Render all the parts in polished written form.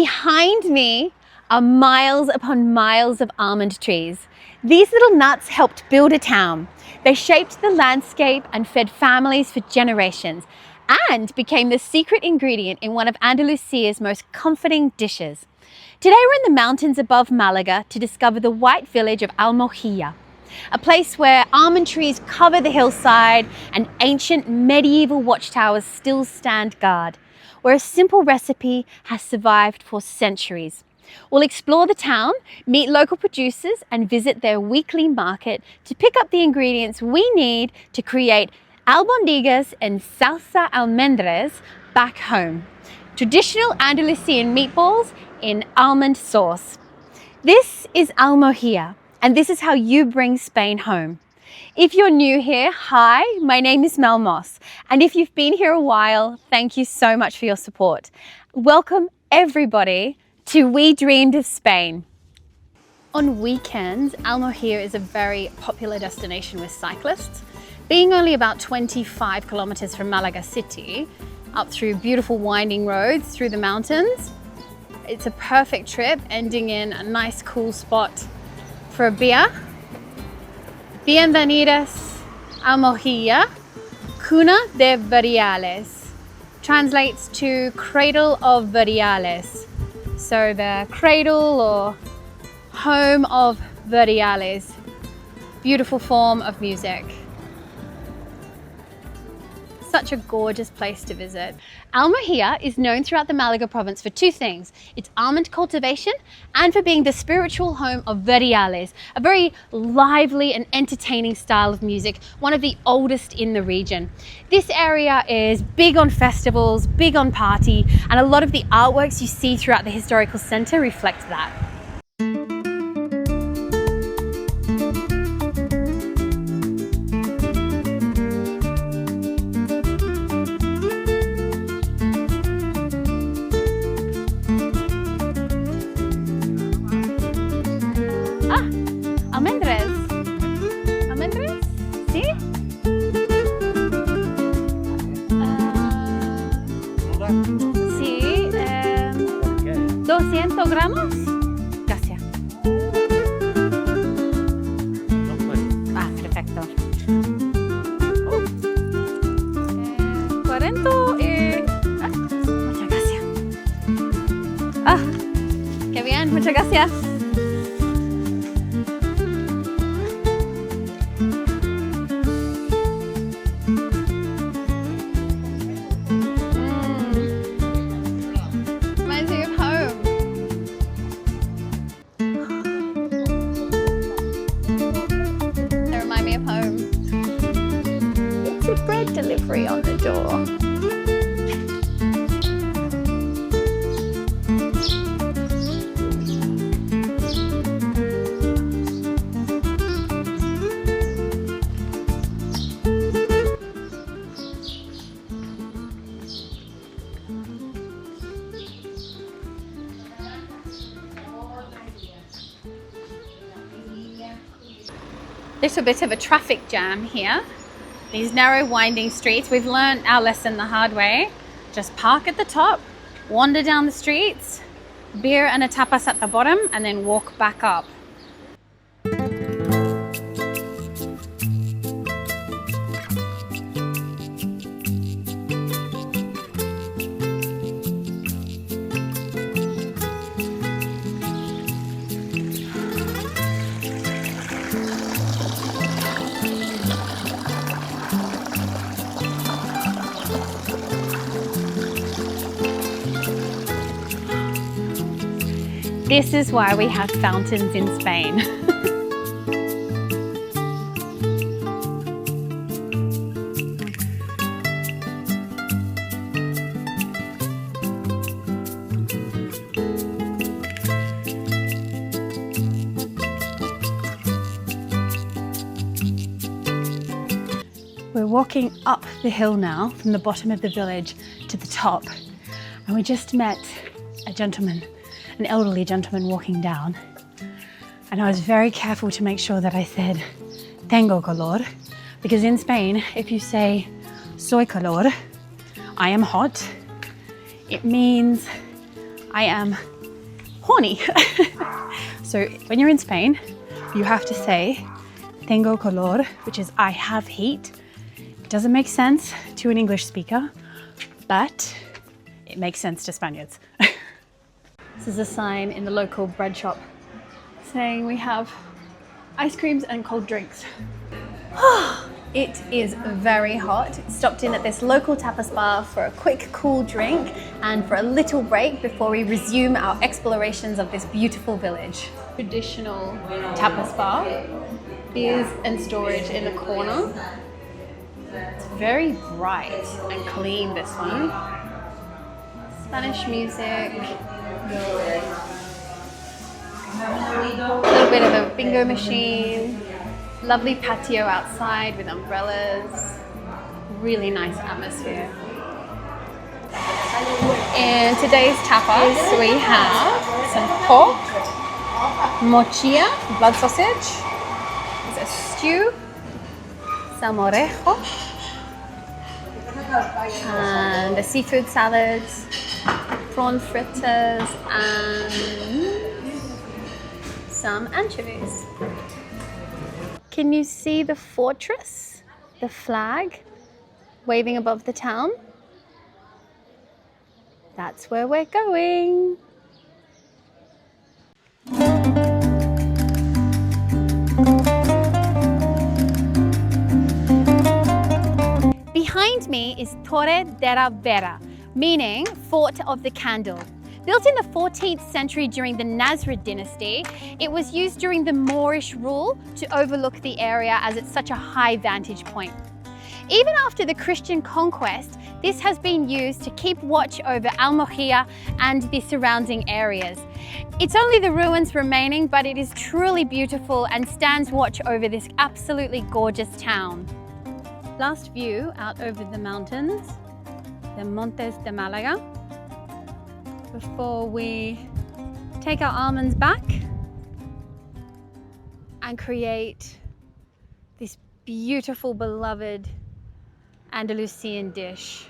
Behind me are miles upon miles of almond trees. These little nuts helped build a town. They shaped the landscape and fed families for generations, and became the secret ingredient in one of Andalusia's most comforting dishes. Today we're in the mountains above Malaga to discover the white village of Almogia, a place where almond trees cover the hillside and ancient medieval watchtowers still stand guard, where a simple recipe has survived for centuries. We'll explore the town, meet local producers, and visit their weekly market to pick up the ingredients we need to create Albondigas and Salsa Almendras back home. Traditional Andalusian meatballs in almond sauce. This is Almogia, and this is how you bring Spain home. If you're new here, hi, my name is Mel Moss, and if you've been here a while, thank you so much for your support. Welcome everybody to We Dreamed of Spain. On weekends, Almogia is a very popular destination with cyclists. Being only about 25 kilometers from Malaga city, up through beautiful winding roads through the mountains, it's a perfect trip, ending in a nice cool spot for a beer. Bienvenidos a Almogia, Cuna de Variales. Translates to cradle of Variales. So the cradle or home of Variales. Beautiful form of music. Such a gorgeous place to visit. Almogia is known throughout the Malaga province for two things: its almond cultivation and for being the spiritual home of Variales, a very lively and entertaining style of music, one of the oldest in the region. This area is big on festivals, big on party, and a lot of the artworks you see throughout the historical centre reflect that. Almendras. Almendras? ¿Sí? 200 gramos. Gracias. Ah, perfecto. 40 y... muchas gracias. Ah, qué bien, muchas gracias. Bread delivery on the door. Little bit of a traffic jam here. These narrow winding streets, we've learned our lesson the hard way. Just park at the top, wander down the streets, beer and a tapas at the bottom, and then walk back up. This is why we have fountains in Spain. We're walking up the hill now from the bottom of the village to the top, and we just met a gentleman, an elderly gentleman walking down, and I was very careful to make sure that I said tengo calor, because in Spain if you say soy calor, I am hot, it means I am horny. So when you're in Spain, you have to say tengo calor, which is I have heat. It doesn't make sense to an English speaker, but it makes sense to Spaniards. This is a sign in the local bread shop saying we have ice creams and cold drinks. It is very hot. Stopped in at this local tapas bar for a quick cool drink and for a little break before we resume our explorations of this beautiful village. Traditional tapas bar, beers and storage in the corner. It's very bright and clean, this one. Spanish music. A little bit of a bingo machine. Lovely patio outside with umbrellas. Really nice atmosphere. In today's tapas, we have some pork, mochia, blood sausage. There's a stew, salmorejo, and the seafood salads, prawn fritters, and some anchovies. Can you see the fortress, the flag waving above the town? That's where we're going. Behind me is Torre de la Vera, meaning Fort of the Candle. Built in the 14th century during the Nasrid dynasty, it was used during the Moorish rule to overlook the area as it's such a high vantage point. Even after the Christian conquest, this has been used to keep watch over Almogia and the surrounding areas. It's only the ruins remaining, but it is truly beautiful and stands watch over this absolutely gorgeous town. Last view out over the mountains, the Montes de Malaga, before we take our almonds back and create this beautiful, beloved Andalusian dish.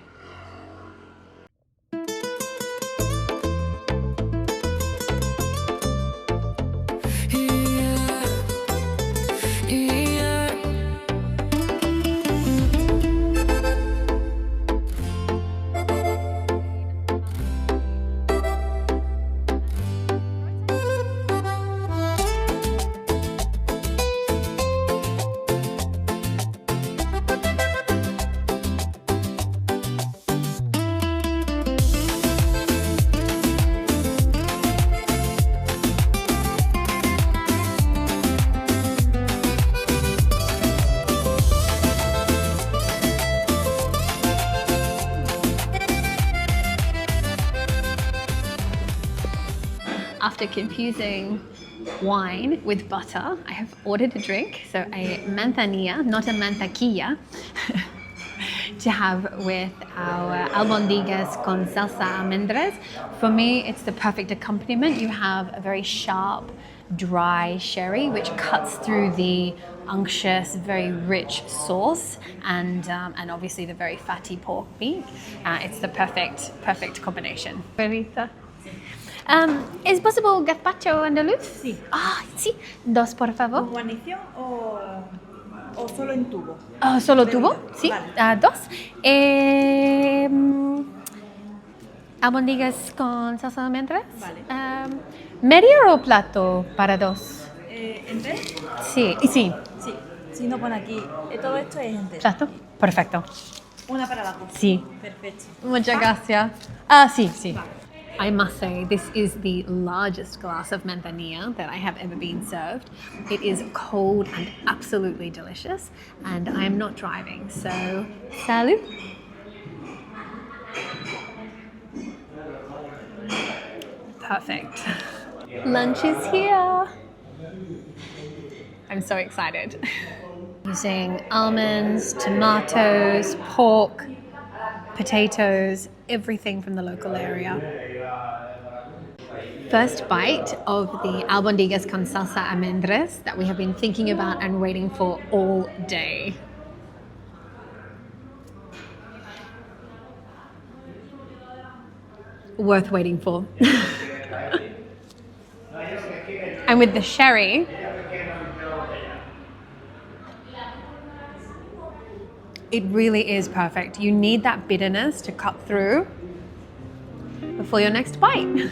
After confusing wine with butter, I have ordered a drink, so a manzanilla, not a mantequilla, to have with our albondigas con salsa almendras. For me, it's the perfect accompaniment. You have a very sharp, dry sherry, which cuts through the unctuous, very rich sauce, and obviously the very fatty pork beef. It's the perfect combination. Perrita. ¿Es posible gazpacho andaluz? Sí. Ah, sí. Dos, por favor. ¿Con guarnición o solo en tubo? ¿Solo tubo? Sí. Vale. Dos. Albondigas con salsa almendras. Vale. ¿Medio o plato para dos? ¿Entero? Sí. Sí. Sí. Si no pone aquí, todo esto es entero. ¿Plato? Perfecto. Una para abajo. Sí. Perfecto. Muchas gracias. Ah, sí, sí. Vale. I must say, this is the largest glass of manzanilla that I have ever been served. It is cold and absolutely delicious, and I am not driving, so salud. Perfect. Lunch is here. I'm so excited. Using almonds, tomatoes, pork, potatoes, everything from the local area. First bite of the albondigas con salsa almendras that we have been thinking about and waiting for all day. Worth waiting for. And with the sherry, it really is perfect. You need that bitterness to cut through before your next bite.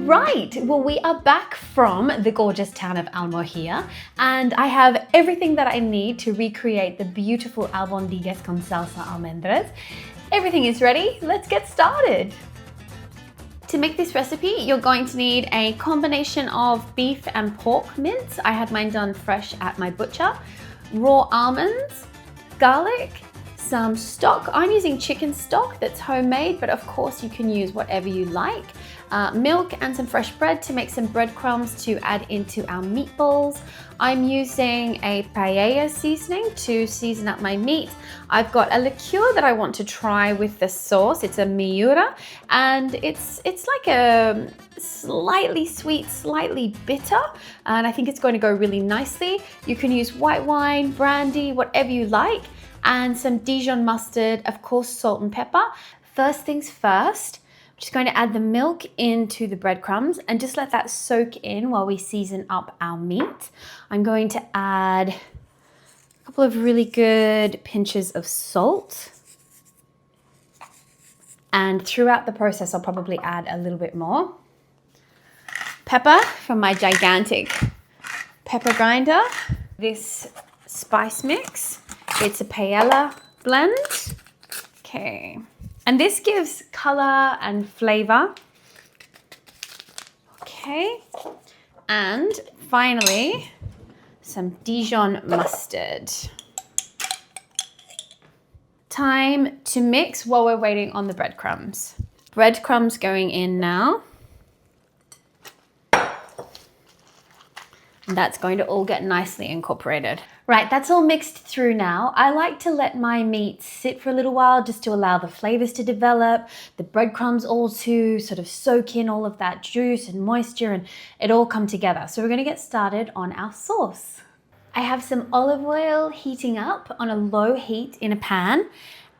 Right, well, we are back from the gorgeous town of Almogia, and I have everything that I need to recreate the beautiful albondigas con salsa almendras. Everything is ready, let's get started. To make this recipe, you're going to need a combination of beef and pork mince. I had mine done fresh at my butcher, raw almonds, garlic, some stock. I'm using chicken stock that's homemade, but of course you can use whatever you like. Milk and some fresh bread to make some breadcrumbs to add into our meatballs. I'm using a paella seasoning to season up my meat. I've got a liqueur that I want to try with the sauce. It's a miura, and it's like a slightly sweet, slightly bitter, and I think it's going to go really nicely. You can use white wine, brandy, whatever you like, and some Dijon mustard, of course, salt and pepper. First things first, just going to add the milk into the breadcrumbs and just let that soak in while we season up our meat. I'm going to add a couple of really good pinches of salt. And throughout the process, I'll probably add a little bit more. Pepper from my gigantic pepper grinder. This spice mix, it's a paella blend. Okay. And this gives color and flavor. Okay. And finally, some Dijon mustard. Time to mix while we're waiting on the breadcrumbs. Breadcrumbs going in now. And that's going to all get nicely incorporated. Right, that's all mixed through now. I like to let my meat sit for a little while just to allow the flavors to develop, the breadcrumbs all to sort of soak in all of that juice and moisture and it all come together. So we're gonna get started on our sauce. I have some olive oil heating up on a low heat in a pan,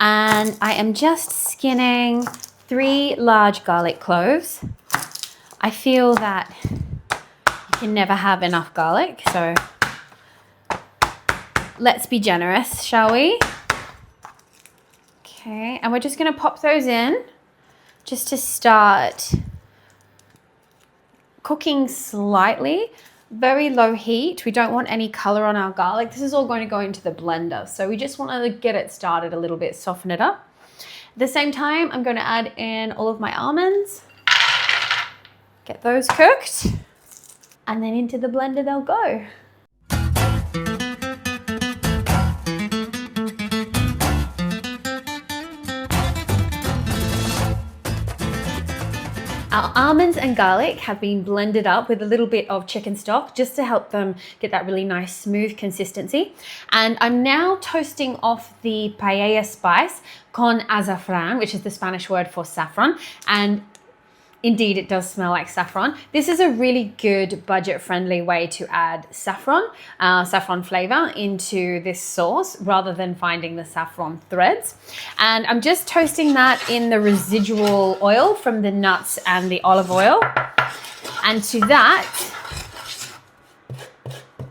and I am just skinning 3 large garlic cloves. I feel that you can never have enough garlic, so let's be generous, shall we? Okay, and we're just gonna pop those in just to start cooking slightly, very low heat. We don't want any color on our garlic. This is all going to go into the blender, so we just want to get it started a little bit, soften it up. At the same time, I'm going to add in all of my almonds, get those cooked, and then into the blender they'll go. Our almonds and garlic have been blended up with a little bit of chicken stock just to help them get that really nice smooth consistency. And I'm now toasting off the paella spice con azafran, which is the Spanish word for saffron. And indeed, it does smell like saffron. This is a really good budget-friendly way to add saffron flavor into this sauce rather than finding the saffron threads. And I'm just toasting that in the residual oil from the nuts and the olive oil. And to that,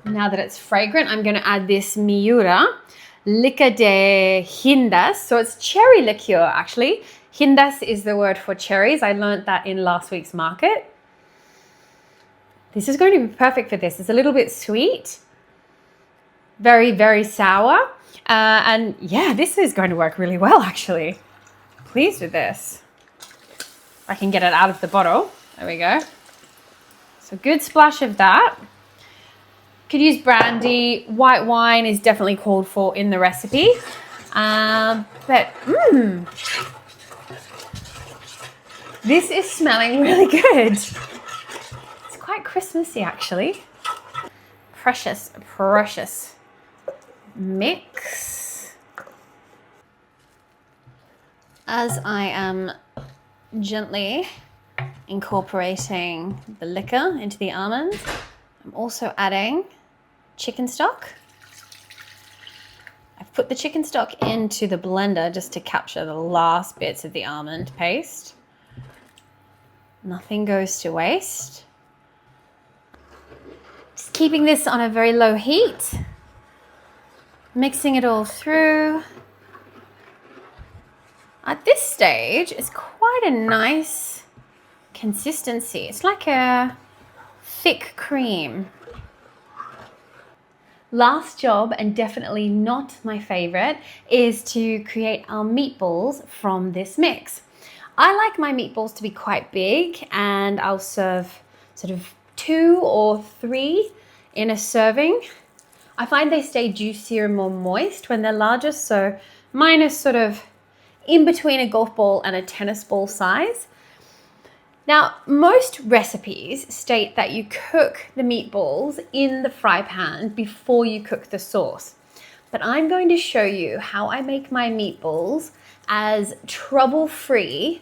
now that it's fragrant, I'm gonna add this miura, liquor de hindas. So it's cherry liqueur, actually. Hindas is the word for cherries. I learned that in last week's market. This is going to be perfect for this. It's a little bit sweet, very, very sour. And yeah, this is going to work really well, actually. Pleased with this. If I can get it out of the bottle. There we go. So good splash of that. Could use brandy. White wine is definitely called for in the recipe. This is smelling really good. It's quite Christmassy actually. Precious, precious mix. As I am gently incorporating the liquor into the almonds, I'm also adding chicken stock. I've put the chicken stock into the blender just to capture the last bits of the almond paste. Nothing goes to waste. Just keeping this on a very low heat, mixing it all through. At this stage, it's quite a nice consistency. It's like a thick cream. Last job, and definitely not my favorite, is to create our meatballs from this mix. I like my meatballs to be quite big, and I'll serve sort of 2 or 3 in a serving. I find they stay juicier and more moist when they're larger, so mine is sort of in between a golf ball and a tennis ball size. Now, most recipes state that you cook the meatballs in the fry pan before you cook the sauce. But I'm going to show you how I make my meatballs as trouble-free,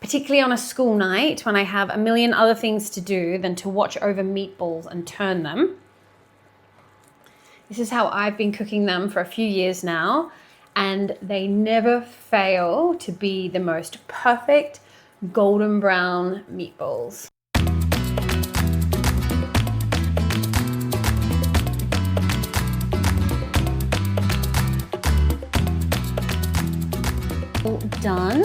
particularly on a school night when I have a million other things to do than to watch over meatballs and turn them. This is how I've been cooking them for a few years now, and they never fail to be the most perfect golden brown meatballs. All done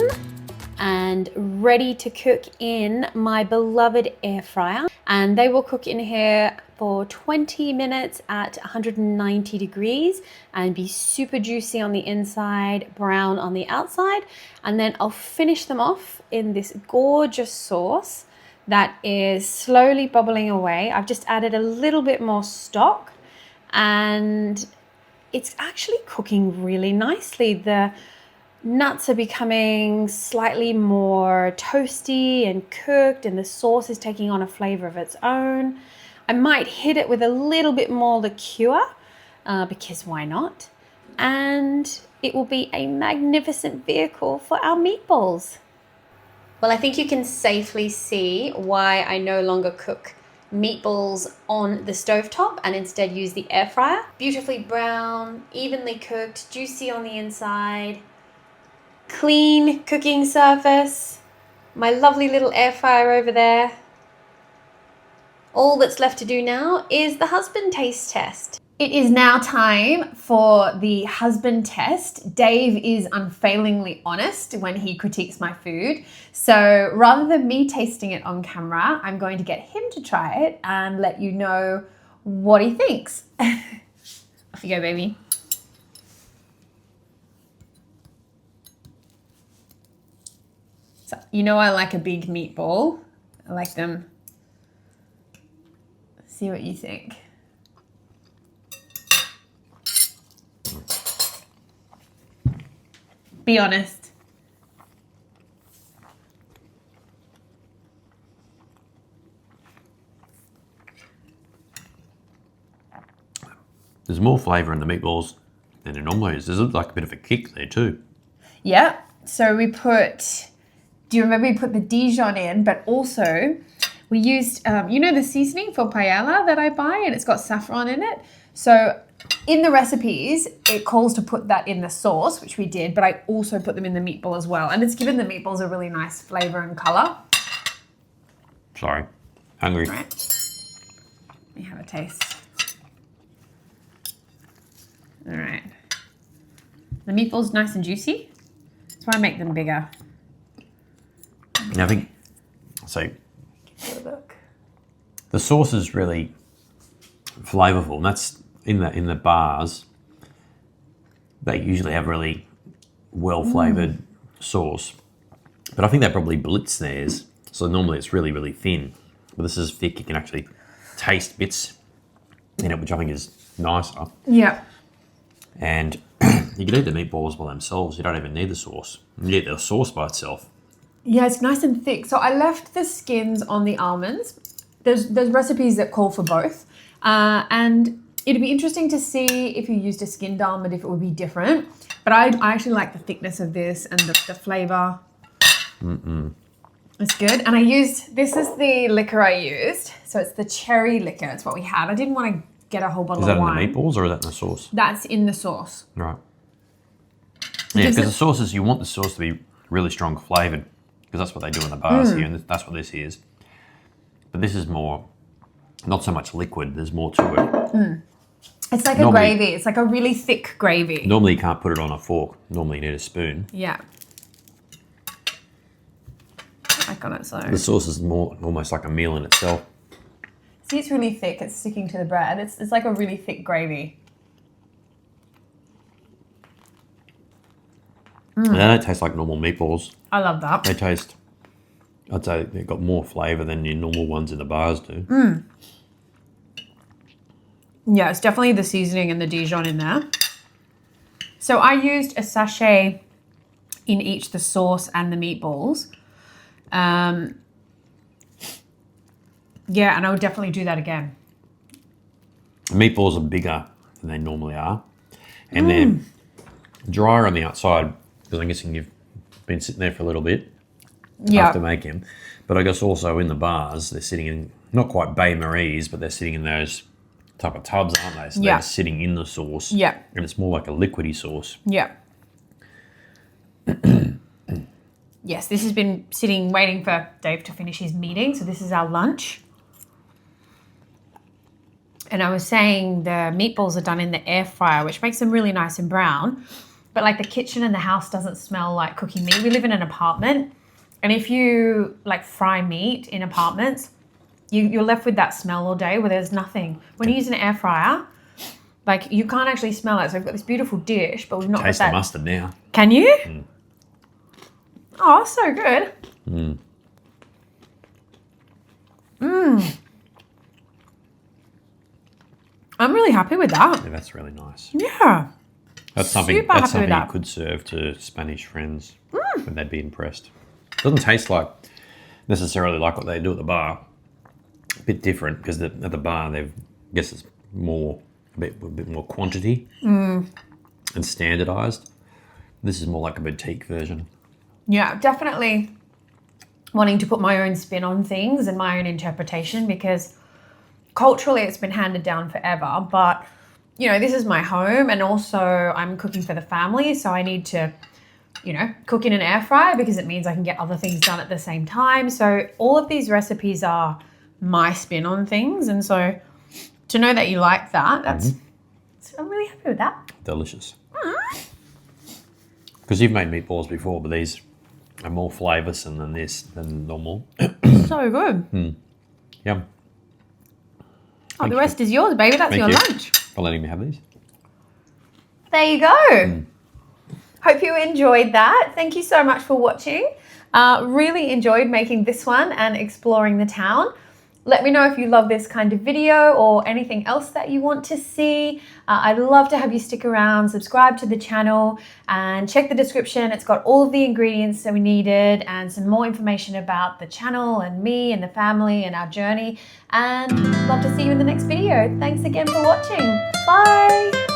and ready to cook in my beloved air fryer, and they will cook in here for 20 minutes at 190 degrees and be super juicy on the inside, brown on the outside. And then I'll finish them off in this gorgeous sauce that is slowly bubbling away. I've just added a little bit more stock and it's actually cooking really nicely. The nuts are becoming slightly more toasty and cooked, and the sauce is taking on a flavor of its own. I might hit it with a little bit more liqueur because why not? And it will be a magnificent vehicle for our meatballs. Well, I think you can safely see why I no longer cook meatballs on the stovetop and instead use the air fryer. Beautifully brown, evenly cooked, juicy on the inside, clean cooking surface, my lovely little air fryer over there. All that's left to do now is the husband taste test. It is now time for the husband test. Dave is unfailingly honest when he critiques my food. So rather than me tasting it on camera, I'm going to get him to try it and let you know what he thinks. Off you go, baby. So, you know I like a big meatball. I like them. See what you think. Be honest. There's more flavour in the meatballs than it normally is. There's like a bit of a kick there too. Yeah, so we put, do you remember we put the Dijon in, but also we used, you know the seasoning for paella that I buy and it's got saffron in it? So in the recipes, it calls to put that in the sauce, which we did, but I also put them in the meatball as well. And it's given the meatballs a really nice flavour and colour. Sorry, hungry. Right. Let me have a taste. All right. The meatball's nice and juicy. That's why I make them bigger. I think, so Look. the sauce is really flavourful, and that's in the bars. They usually have really well flavoured sauce, but I think they probably blitz theirs. So normally it's really, really thin, but this is thick. You can actually taste bits in it, which I think is nicer. Yeah. And you can eat the meatballs by themselves. You don't even need the sauce. You eat the sauce by itself. Yeah, it's nice and thick. So I left the skins on the almonds. There's recipes that call for both. And it'd be interesting to see if you used a skinned almond, if it would be different. But I actually like the thickness of this and the flavour. It's good. And this is the liquor I used. So it's the cherry liquor. It's what we had. I didn't want to get a whole bottle of wine. Is that in the meatballs or is that in the sauce? That's in the sauce. Right. Yeah, because the sauces, you want the sauce to be really strong flavoured, because that's what they do in the bars here, and that's what this is. But this is more, not so much liquid, there's more to it. It's like a gravy. It's like a really thick gravy. Normally you can't put it on a fork. Normally you need a spoon. Yeah. Back on it, so. The sauce is more almost like a meal in itself. See, it's really thick. It's sticking to the bread. It's like a really thick gravy. They don't taste like normal meatballs. I love that. They taste, I'd say they've got more flavour than your normal ones in the bars do. Yeah, it's definitely the seasoning and the Dijon in there. So I used a sachet in each, the sauce and the meatballs. Yeah, and I would definitely do that again. The meatballs are bigger than they normally are. And they're drier on the outside, because I'm guessing you've been sitting there for a little bit after making them. But I guess also in the bars, they're sitting in, not quite bain-maries, but they're sitting in those type of tubs, aren't they? So they're sitting in the sauce. Yeah. And it's more like a liquidy sauce. Yeah. Yes, this has been sitting waiting for Dave to finish his meeting. So this is our lunch. And I was saying the meatballs are done in the air fryer, which makes them really nice and brown. But like the kitchen and the house doesn't smell like cooking meat. We live in an apartment. And if you like fry meat in apartments, you're left with that smell all day where there's nothing. When you use an air fryer, like you can't actually smell it. So we've got this beautiful dish, but we've not Taste got that. the mustard now. Can you? Oh, so good. I'm really happy with that. Yeah, that's really nice. Yeah. That's something Super happy with you that. could serve to Spanish friends and they'd be impressed. It doesn't taste like necessarily like what they do at the bar. A bit different, because at the bar I guess it's more a bit more quantity and standardized. This is more like a boutique version. Yeah, definitely wanting to put my own spin on things and my own interpretation, because culturally it's been handed down forever. But, you know, this is my home, and also I'm cooking for the family. So I need to, you know, cook in an air fryer because it means I can get other things done at the same time. So all of these recipes are my spin on things. And so to know that you like that, I'm really happy with that. Delicious. Because you've made meatballs before, but these are more flavoursome than normal. So good. Yum. The rest is yours, baby. That's your lunch. For letting me have these. There you go. Hope you enjoyed that. Thank you so much for watching. Really enjoyed making this one and exploring the town. Let me know if you love this kind of video or anything else that you want to see. I'd love to have you stick around, subscribe to the channel, and check the description. It's got all of the ingredients that we needed and some more information about the channel and me and the family and our journey. And love to see you in the next video. Thanks again for watching. Bye.